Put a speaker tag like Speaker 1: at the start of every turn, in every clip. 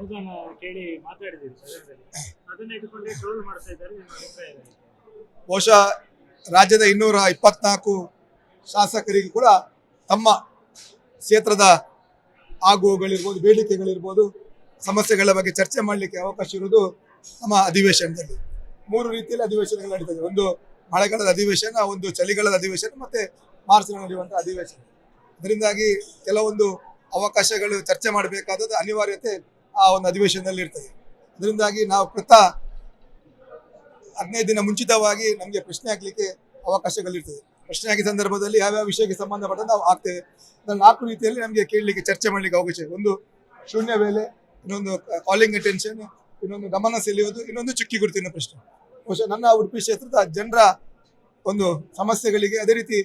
Speaker 1: ಅದನ್ನ ಕೇಳಿ ಮಾತಾಡಿದ್ದೀರಿ ಸದನದಲ್ಲಿ. ಅದನ್ನ ಇಟ್ಕೊಂಡೆ ಟ್ರೋಲ್ ಮಾಡ್ತಾ ಇದ್ದಾರೆ. ನಿಮ್ಮ ಅಭಿಪ್ರಾಯ ಏನು?
Speaker 2: ಬಹುಶಃ ರಾಜ್ಯದ 224 ಶಾಸಕರಿಗೂ ಕೂಡ ತಮ್ಮ ಕ್ಷೇತ್ರದ ಆಗುಗಳಿರ್ಬೋದು, ಬೇಡಿಕೆಗಳಿರ್ಬೋದು, ಸಮಸ್ಯೆಗಳ ಬಗ್ಗೆ ಚರ್ಚೆ ಮಾಡಲಿಕ್ಕೆ ಅವಕಾಶ ಇರುವುದು ನಮ್ಮ ಅಧಿವೇಶನದಲ್ಲಿ. 3 ರೀತಿಯಲ್ಲಿ ಅಧಿವೇಶನಗಳು ನಡೀತದೆ. ಒಂದು ಮಳೆಗಾಲದ ಅಧಿವೇಶನ, ಒಂದು ಚಳಿಗಾಲದ ಅಧಿವೇಶನ, ಮತ್ತೆ ಮಾರ್ಚ್ ನಡೆಯುವಂತಹ ಅಧಿವೇಶನ. ಅದರಿಂದಾಗಿ ಕೆಲವೊಂದು ಅವಕಾಶಗಳು ಚರ್ಚೆ ಮಾಡಬೇಕಾದ ಅನಿವಾರ್ಯತೆ ಆ ಒಂದು ಅಧಿವೇಶನದಲ್ಲಿ ಇರ್ತದೆ. ಅದರಿಂದಾಗಿ ನಾವು ಪ್ರತಿ 15 ದಿನ ಮುಂಚಿತವಾಗಿ ನಮಗೆ ಪ್ರಶ್ನೆ ಹಾಕಲಿಕ್ಕೆ ಅವಕಾಶಗಳಿರ್ತದೆ. ಪ್ರಶ್ನೆ ಹಾಕಿದ ಸಂದರ್ಭದಲ್ಲಿ ಯಾವ್ಯಾವ ವಿಷಯಕ್ಕೆ ಸಂಬಂಧಪಟ್ಟಂತೆ ನಾವು ಆಗ್ತೇವೆ. 4 ರೀತಿಯಲ್ಲಿ ನಮಗೆ ಕೇಳಲಿಕ್ಕೆ, ಚರ್ಚೆ ಮಾಡಲಿಕ್ಕೆ ಅವಕಾಶ ಇದೆ. ಒಂದು ಶೂನ್ಯ ವೇಳೆ, ಇನ್ನೊಂದು ಕಾಲಿಂಗ್ ಅಟೆನ್ಷನ್, ಇನ್ನೊಂದು ಗಮನ ಸೆಳೆಯೋದು, ಇನ್ನೊಂದು ಚುಕ್ಕಿ ಗುರುತಿನ ಪ್ರಶ್ನೆ. ಬಹುಶಃ ನನ್ನ ಉಡುಪಿ ಕ್ಷೇತ್ರದ ಜನರ ಒಂದು ಸಮಸ್ಯೆಗಳಿಗೆ, ಅದೇ ರೀತಿ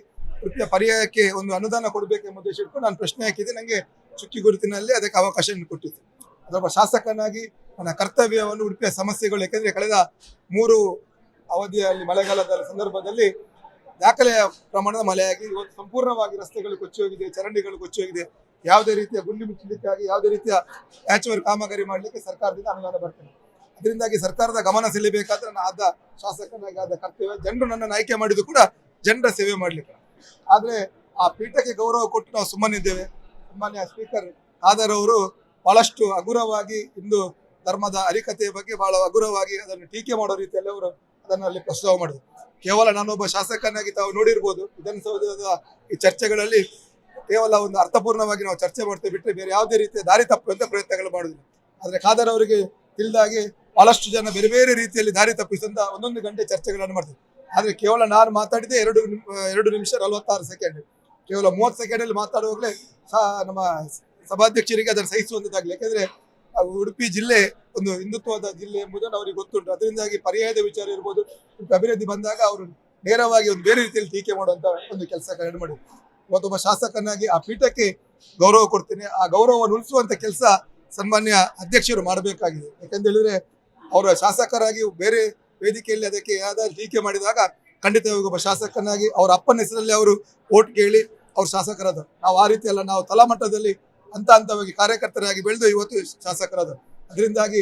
Speaker 2: ಉಡುಪಿಯ ಪರ್ಯಾಯಕ್ಕೆ ಒಂದು ಅನುದಾನ ಕೊಡಬೇಕೆಂಬ ಉದ್ದೇಶ ಇಟ್ಕೊಂಡು ನಾನು ಪ್ರಶ್ನೆ ಹಾಕಿದ್ದೆ. ನನಗೆ ಚುಕ್ಕಿ ಗುರುತಿನಲ್ಲಿ ಅದಕ್ಕೆ ಅವಕಾಶ ಕೊಟ್ಟಿತ್ತು. ಅದೊಬ್ಬ ಶಾಸಕನಾಗಿ ನನ್ನ ಕರ್ತವ್ಯವನ್ನು ಉಡುಪಿಯ ಸಮಸ್ಯೆಗಳು, ಯಾಕೆಂದರೆ ಕಳೆದ 3 ಅವಧಿಯಲ್ಲಿ ಮಳೆಗಾಲದ ಸಂದರ್ಭದಲ್ಲಿ ದಾಖಲೆಯ ಪ್ರಮಾಣದ ಮಳೆಯಾಗಿ ಇವತ್ತು ಸಂಪೂರ್ಣವಾಗಿ ರಸ್ತೆಗಳು ಕೊಚ್ಚಿ ಹೋಗಿದೆ, ಚರಂಡಿಗಳು ಕೊಚ್ಚಿ ಹೋಗಿದೆ. ಯಾವುದೇ ರೀತಿಯ ಗುಂಡಿ ಮುಚ್ಚಲಿಕ್ಕಾಗಿ, ಯಾವುದೇ ರೀತಿಯ ಪ್ಯಾಚ್ವರ್ಕ್ ಕಾಮಗಾರಿ ಮಾಡಲಿಕ್ಕೆ ಸರ್ಕಾರದಿಂದ ಅನುದಾನ ಬರ್ತದೆ. ಅದರಿಂದಾಗಿ ಸರ್ಕಾರದ ಗಮನ ಸೆಳೆಯಬೇಕಾದ್ರೆ ನನ್ನ ಆದ ಶಾಸಕನಾಗಿ ಆದ ಕರ್ತವ್ಯ. ಜನರು ನನ್ನನ್ನು ಆಯ್ಕೆ ಮಾಡಿದ್ದು ಕೂಡ ಜನರ ಸೇವೆ ಮಾಡಲಿಕ್ಕೆ. ಆದರೆ ಆ ಪೀಠಕ್ಕೆ ಗೌರವ ಕೊಟ್ಟು ನಾವು ಸುಮ್ಮನಿದ್ದೇವೆ. ಸನ್ಮಾನ್ಯ ಸ್ಪೀಕರ್ ಖಾದರ್ ಅವರು ಬಹಳಷ್ಟು ಹಗುರವಾಗಿ ಹಿಂದೂ ಧರ್ಮದ ಹರಿಕತೆಯ ಬಗ್ಗೆ ಬಹಳ ಹಗುರವಾಗಿ ಅದನ್ನು ಟೀಕೆ ಮಾಡೋ ರೀತಿಯಲ್ಲಿ ಅವರು ಅದನ್ನಲ್ಲಿ ಪ್ರಸ್ತಾವ ಮಾಡಿದರು. ಕೇವಲ ನಾನೊಬ್ಬ ಶಾಸಕನಾಗಿ ತಾವು ನೋಡಿರ್ಬೋದು, ವಿಧಾನಸೌಧದ ಈ ಚರ್ಚೆಗಳಲ್ಲಿ ಕೇವಲ ಒಂದು ಅರ್ಥಪೂರ್ಣವಾಗಿ ನಾವು ಚರ್ಚೆ ಮಾಡ್ತೇವೆ ಬಿಟ್ಟರೆ ಬೇರೆ ಯಾವುದೇ ರೀತಿಯ ದಾರಿ ತಪ್ಪುವಂತ ಪ್ರಯತ್ನಗಳು ಮಾಡುದಿಲ್ಲ. ಆದರೆ ಖಾದರ್ ಅವರಿಗೆ ತಿಳಿದಾಗೆ ಬಹಳಷ್ಟು ಜನ ಬೇರೆ ಬೇರೆ ರೀತಿಯಲ್ಲಿ ದಾರಿ ತಪ್ಪಿಸುವಂತ 1 ಗಂಟೆ ಚರ್ಚೆಗಳನ್ನು ಮಾಡ್ತಾರೆ. ಆದರೆ ಕೇವಲ ನಾನು ಮಾತಾಡಿದೆ 2 ನಿಮಿಷ 46 ಸೆಕೆಂಡ್. ಕೇವಲ 30 ಸೆಕೆಂಡಲ್ಲಿ ಮಾತಾಡುವಾಗಲೇ ನಮ್ಮ ಸಭಾಧ್ಯಕ್ಷರಿಗೆ ಅದನ್ನು ಸಹಿಸುವಂಥದ್ದಾಗಲಿ. ಯಾಕೆಂದರೆ ಉಡುಪಿ ಜಿಲ್ಲೆ ಒಂದು ಹಿಂದುತ್ವದ ಜಿಲ್ಲೆ ಎಂಬುದನ್ನು ಅವರಿಗೆ ಗೊತ್ತುಂಟು. ಅದರಿಂದಾಗಿ ಪರ್ಯಾಯದ ವಿಚಾರ ಇರ್ಬೋದು, ಅಭಿವೃದ್ಧಿ ಬಂದಾಗ ಅವರು ನೇರವಾಗಿ ಒಂದು ಬೇರೆ ರೀತಿಯಲ್ಲಿ ಟೀಕೆ ಮಾಡುವಂಥ ಒಂದು ಕೆಲಸ ಮಾಡಿದ್ರು. ಇವತ್ತೊಬ್ಬ ಶಾಸಕನಾಗಿ ಆ ಪೀಠಕ್ಕೆ ಗೌರವ ಕೊಡ್ತೀನಿ. ಆ ಗೌರವವನ್ನು ಉಳಿಸುವಂಥ ಕೆಲಸ ಸನ್ಮಾನ್ಯ ಅಧ್ಯಕ್ಷರು ಮಾಡಬೇಕಾಗಿದೆ. ಯಾಕೆಂತ ಹೇಳಿದ್ರೆ ಅವರ ಶಾಸಕರಾಗಿ ಬೇರೆ ವೇದಿಕೆಯಲ್ಲಿ ಅದಕ್ಕೆ ಯಾವ್ದಾದ್ರು ಟೀಕೆ ಮಾಡಿದಾಗ ಖಂಡಿತವಾಗಿ ಒಬ್ಬ ಶಾಸಕನಾಗಿ ಅವರ ಅಪ್ಪನ ಹೆಸರಲ್ಲಿ ಅವರು ಓಟ್ ಕೇಳಿ ಅವ್ರ ಶಾಸಕರಾದ. ನಾವು ಆ ರೀತಿ ಅಲ್ಲ, ನಾವು ತಲಾಮಟ್ಟದಲ್ಲಿ ಹಂತವಾಗಿ ಕಾರ್ಯಕರ್ತರಾಗಿ ಬೆಳೆದು ಇವತ್ತು ಶಾಸಕರಾದ. ಅದರಿಂದಾಗಿ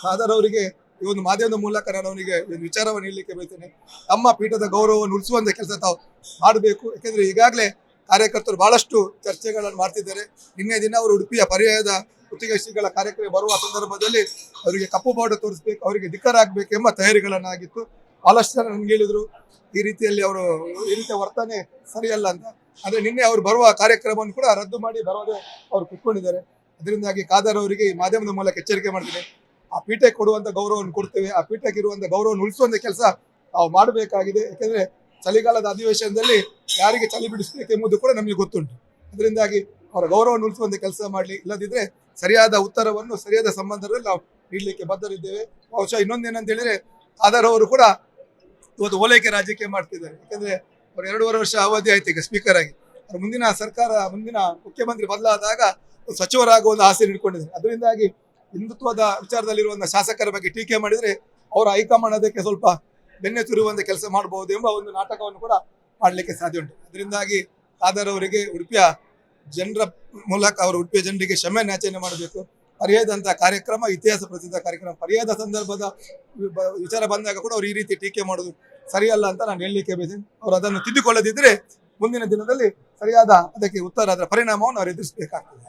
Speaker 2: ಖಾದರ್ ಅವರಿಗೆ ಈ ಒಂದು ಮಾಧ್ಯಮದ ಮೂಲಕ ನಾನು ಅವನಿಗೆ ಒಂದು ವಿಚಾರವನ್ನು ನೀಡಲಿಕ್ಕೆ ಬಯಸ್ತೇನೆ. ತಮ್ಮ ಪೀಠದ ಗೌರವವನ್ನು ಉಳಿಸುವಂತ ಕೆಲಸ ತಾವು ಮಾಡಬೇಕು. ಯಾಕೆಂದ್ರೆ ಈಗಾಗಲೇ ಕಾರ್ಯಕರ್ತರು ಬಹಳಷ್ಟು ಚರ್ಚೆಗಳನ್ನು ಮಾಡ್ತಿದ್ದಾರೆ. ನಿನ್ನೆ ದಿನ ಅವರು ಉಡುಪಿಯ ಪರ್ಯಾಯದ ಗುತ್ತಿಗೆ ಶ್ರೀಗಳ ಕಾರ್ಯಕ್ರಮ ಬರುವ ಸಂದರ್ಭದಲ್ಲಿ ಅವರಿಗೆ ಕಪ್ಪು ಬಾವುಟ ತೋರಿಸ್ಬೇಕು, ಅವರಿಗೆ ಧಿಕ್ಕರಾಗಬೇಕು ಎಂಬ ತಯಾರಿಗಳನ್ನಾಗಿತ್ತು. ಬಹಳಷ್ಟು ಜನ ನನ್ಗೆ ಹೇಳಿದ್ರು ಈ ರೀತಿಯಲ್ಲಿ ಅವರು ಈ ರೀತಿಯ ವರ್ತನೆ ಸರಿಯಲ್ಲ ಅಂತ. ಆದರೆ ನಿನ್ನೆ ಅವರು ಬರುವ ಕಾರ್ಯಕ್ರಮವನ್ನು ಕೂಡ ರದ್ದು ಮಾಡಿ ಬರೋದೇ ಅವರು ಕುತ್ಕೊಂಡಿದ್ದಾರೆ. ಅದರಿಂದಾಗಿ ಖಾದರ್ ಅವರಿಗೆ ಈ ಮಾಧ್ಯಮದ ಮೂಲಕ ಎಚ್ಚರಿಕೆ ಮಾಡ್ತೀನಿ. ಆ ಪೀಠಕ್ಕೆ ಕೊಡುವಂತ ಗೌರವವನ್ನು ಕೊಡ್ತೇವೆ. ಆ ಪೀಠಕ್ಕೆ ಇರುವಂತ ಗೌರವವನ್ನು ಉಳಿಸುವಂತ ಕೆಲಸ ನಾವು ಮಾಡಬೇಕಾಗಿದೆ. ಯಾಕೆಂದ್ರೆ ಚಳಿಗಾಲದ ಅಧಿವೇಶನದಲ್ಲಿ ಯಾರಿಗೆ ಚಳಿ ಬಿಡಿಸಬೇಕೆಂಬುದು ಕೂಡ ನಮಗೆ ಗೊತ್ತುಂಟು. ಅದರಿಂದಾಗಿ ಅವರ ಗೌರವವನ್ನು ಉಳಿಸುವಂತ ಕೆಲಸ ಮಾಡಲಿ. ಇಲ್ಲದಿದ್ರೆ ಸರಿಯಾದ ಉತ್ತರವನ್ನು ಸರಿಯಾದ ಸಂಬಂಧದಲ್ಲಿ ನಾವು ನೀಡಲಿಕ್ಕೆ ಬದ್ಧರಿದ್ದೇವೆ. ಬಹುಶಃ ಇನ್ನೊಂದೇನಂತ ಹೇಳಿದ್ರೆ ಖಾದರ್ ಅವರು ಕೂಡ ಇವತ್ತು ಓಲೈಕೆ ರಾಜಕೀಯ ಮಾಡ್ತಿದ್ದಾರೆ. ಯಾಕಂದ್ರೆ ಅವರು 2.5 ವರ್ಷ ಅವಧಿ ಆಯ್ತು ಈಗ ಸ್ಪೀಕರ್ ಆಗಿ. ಅವರು ಮುಂದಿನ ಸರ್ಕಾರ, ಮುಂದಿನ ಮುಖ್ಯಮಂತ್ರಿ ಬದಲಾದಾಗ ಸಚಿವರಾಗುವ ಒಂದು ಆಸೆ ಇಟ್ಕೊಂಡಿದ್ದಾರೆ. ಅದರಿಂದಾಗಿ ಹಿಂದುತ್ವದ ವಿಚಾರದಲ್ಲಿರುವಂತಹ ಶಾಸಕರ ಬಗ್ಗೆ ಟೀಕೆ ಮಾಡಿದ್ರೆ ಅವರ ಹೈಕಮಾಂಡ್ ಅದಕ್ಕೆ ಸ್ವಲ್ಪ ಬೆನ್ನೆತ್ತಿರುವಂತ ಕೆಲಸ ಮಾಡಬಹುದು ಎಂಬ ಒಂದು ನಾಟಕವನ್ನು ಕೂಡ ಮಾಡಲಿಕ್ಕೆ ಸಾಧ್ಯ ಉಂಟು. ಅದರಿಂದಾಗಿ ಖಾದರ್ ಅವರಿಗೆ ಉಡುಪಿಯ ಜನರ ಮೂಲಕ ಅವರು ಉಡುಪಿಯ ಜನರಿಗೆ ಕ್ಷಮೆ ಯಾಚನೆ ಮಾಡಬೇಕು. ಪರ್ಯಾಯದಂತ ಕಾರ್ಯಕ್ರಮ ಇತಿಹಾಸ ಪ್ರಸಿದ್ಧ ಕಾರ್ಯಕ್ರಮ. ಪರ್ಯಾಯದ ಸಂದರ್ಭದ ವಿಚಾರ ಬಂದಾಗ ಕೂಡ ಅವರು ಈ ರೀತಿ ಟೀಕೆ ಮಾಡೋದು ಸರಿಯಲ್ಲ ಅಂತ ನಾನು ಹೇಳಲಿಕ್ಕೆ ಬಯಸ್ತೇನೆ. ಅವರು ಅದನ್ನು ತಿದ್ದುಕೊಳ್ಳದಿದ್ರೆ ಮುಂದಿನ ದಿನದಲ್ಲಿ ಸರಿಯಾದ ಅದಕ್ಕೆ ಉತ್ತರ, ಅದರ ಪರಿಣಾಮವನ್ನು ಅವರು ಎದುರಿಸಬೇಕಾಗ್ತದೆ.